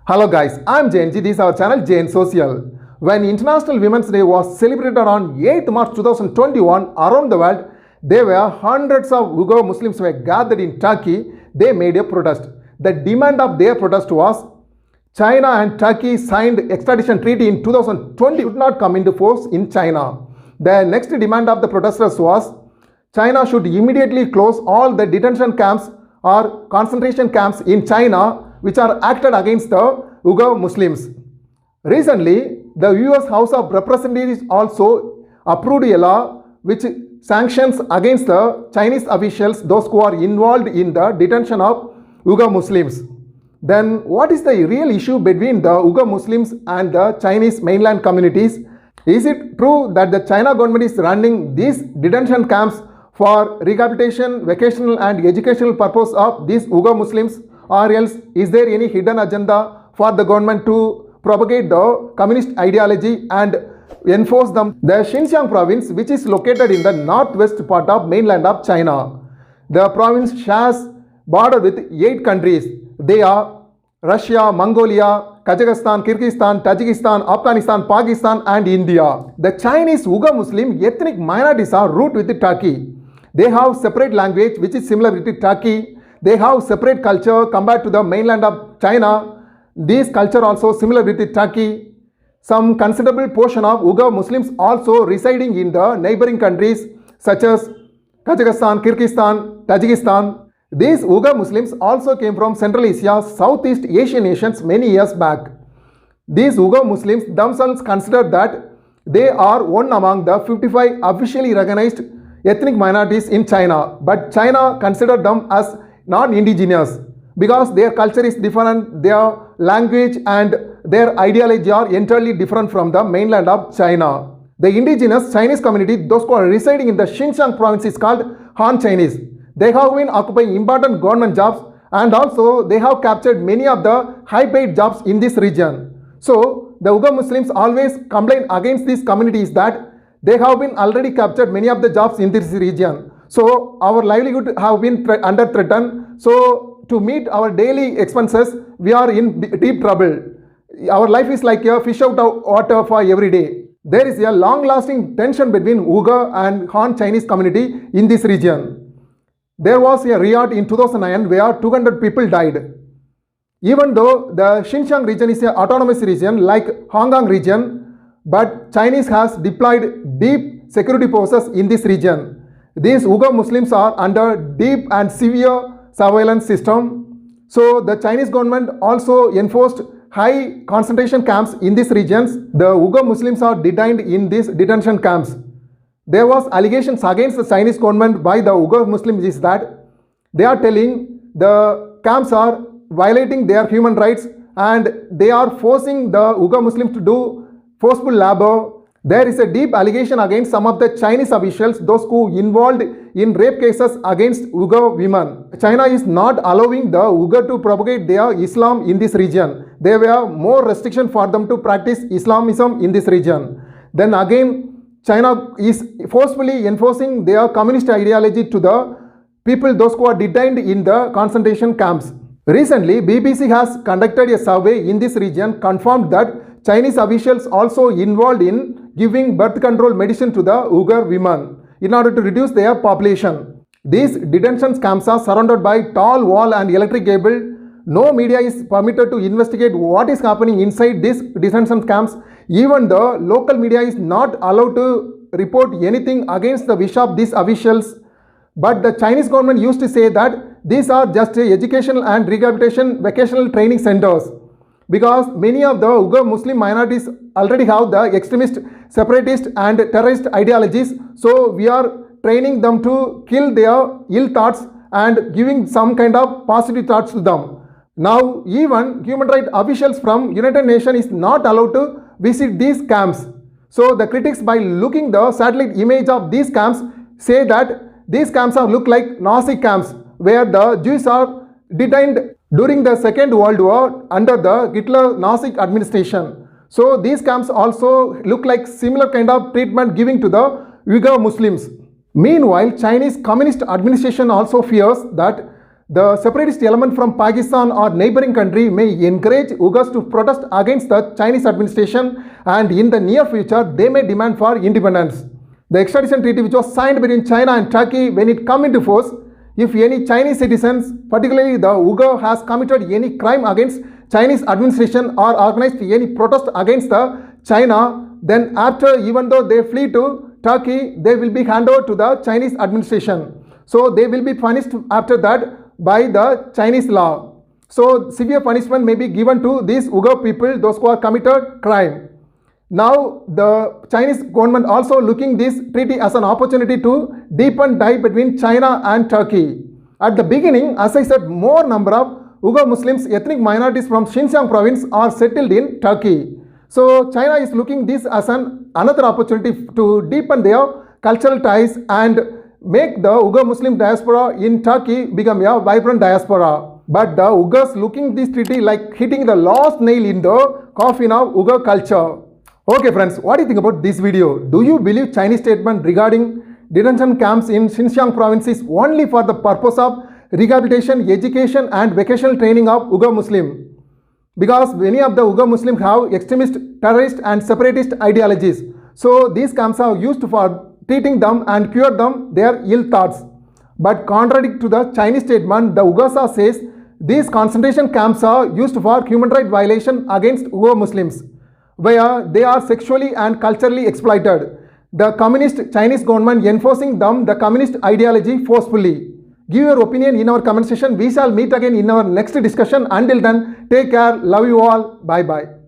Hello guys, I'm Jeyan G. This is our channel jeyansocial. When International Women's Day was celebrated on 8th March 2021 around the world, there were hundreds of Uighur Muslims were gathered in Turkey. They made a protest. The demand of their protest was China and Turkey signed extradition treaty in 2020 should not come into force in China. The next demand of the protesters was China should immediately close all the detention camps or concentration camps in China which are acted against the Uighur Muslims. Recently, the US House of Representatives also approved a law which sanctions against the Chinese officials, those who are involved in the detention of Uighur Muslims. Then what is the real issue between the Uighur Muslims and the Chinese mainland communities? Is it true that the China government is running these detention camps for rehabilitation, vocational and educational purpose of these Uighur Muslims? Or else is there any hidden agenda for the government to propagate the communist ideology and enforce them? The Xinjiang Province, which is located in the northwest part of mainland of China. The province shares border with 8 countries. They are Russia, Mongolia, Kazakhstan, Kyrgyzstan, Tajikistan, Afghanistan, Pakistan and India. The Chinese Uighur Muslim ethnic minorities are rooted with Turkey. They have separate language which is similar with Turkey. They have separate culture compared to the mainland of China. This culture also similar with Turkey. Some considerable portion of Uighur Muslims also residing in the neighboring countries such as Kazakhstan, Kyrgyzstan, Tajikistan. These Uighur Muslims also came from Central Asia, Southeast Asian nations many years back. These Uighur Muslims themselves consider that they are one among the 55 officially recognized ethnic minorities in China, but China considered them as non-indigenous because their culture is different, their language and their ideology are entirely different from the mainland of China. The indigenous Chinese community, those who are residing in the Xinjiang Province, is called Han Chinese. They have been occupying important government jobs and also they have captured many of the high-paid jobs in this region. So the Uighur Muslims always complain against these communities that they have been already captured many of the jobs in this region. So our livelihood have been under threat. So to meet our daily expenses, we are in deep trouble. Our life is like a fish out of water for every day. There is a long-lasting tension between Uighur and Han Chinese community in this region. There was a riot in 2009 where 200 people died. Even though the Xinjiang region is an autonomous region like Hong Kong region, but Chinese has deployed deep security forces in this region. These Uighur Muslims are under deep and severe surveillance system. So the Chinese government also enforced high concentration camps in these regions. The Uighur Muslims are detained in these detention camps. There was allegations against the Chinese government by the Uighur Muslims is that they are telling the camps are violating their human rights and they are forcing the Uighur Muslims to do forceful labor. There is a deep allegation against some of the Chinese officials, those who involved in rape cases against Uighur women. China is not allowing the Uighur to propagate their Islam in this region. There were more restrictions for them to practice Islamism in this region. Then again, China is forcefully enforcing their communist ideology to the people, those who are detained in the concentration camps. Recently, BBC has conducted a survey in this region, confirmed that Chinese officials also involved in giving birth control medicine to the Uighur women in order to reduce their population. These detention camps are surrounded by tall wall and electric cable. No media is permitted to investigate what is happening inside these detention camps. Even the local media is not allowed to report anything against the wish of these officials. But the Chinese government used to say that these are just educational and rehabilitation vocational training centers. Because many of the Uighur Muslim minorities already have the extremist, separatist and terrorist ideologies. So we are training them to kill their ill thoughts and giving some kind of positive thoughts to them. Now even human rights officials from United Nations is not allowed to visit these camps. So the critics, by looking the satellite image of these camps, say that these camps are look like Nazi camps where the Jews are detained during the Second World War under the Hitler Nazi administration. So these camps also look like similar kind of treatment giving to the Uighur Muslims. Meanwhile, Chinese Communist administration also fears that the separatist element from Pakistan or neighboring country may encourage Uyghurs to protest against the Chinese administration, and in the near future they may demand for independence. The extradition treaty which was signed between China and Turkey, when it come into force, if any Chinese citizens, particularly the Uyghur, has committed any crime against Chinese administration or organized any protest against the China, then after, even though they flee to Turkey, they will be handed over to the Chinese administration. So they will be punished after that by the Chinese law. So severe punishment may be given to these Uyghur people, those who have committed crime. Now the Chinese government also looking this treaty as an opportunity to deepen tie between China and Turkey. At the beginning, as I said, more number of Uighur Muslims, ethnic minorities from Xinjiang Province are settled in Turkey. So China is looking this as another opportunity to deepen their cultural ties and make the Uighur Muslim diaspora in Turkey become a vibrant diaspora. But the Uyghurs looking this treaty like hitting the last nail in the coffin of Uighur culture. Okay friends, what do you think about this video? Do you believe Chinese statement regarding detention camps in Xinjiang province is only for the purpose of rehabilitation, education and vocational training of Uighur Muslim? Because many of the Uighur Muslims have extremist, terrorist and separatist ideologies. So these camps are used for treating them and cure them their ill thoughts. But contrary to the Chinese statement, the Uyghurs says these concentration camps are used for human rights violation against Uighur Muslims, where they are sexually and culturally exploited. The communist Chinese government enforcing them the communist ideology forcefully. Give your opinion in our comment section. We shall meet again in our next discussion. Until then, take care. Love you all. Bye bye.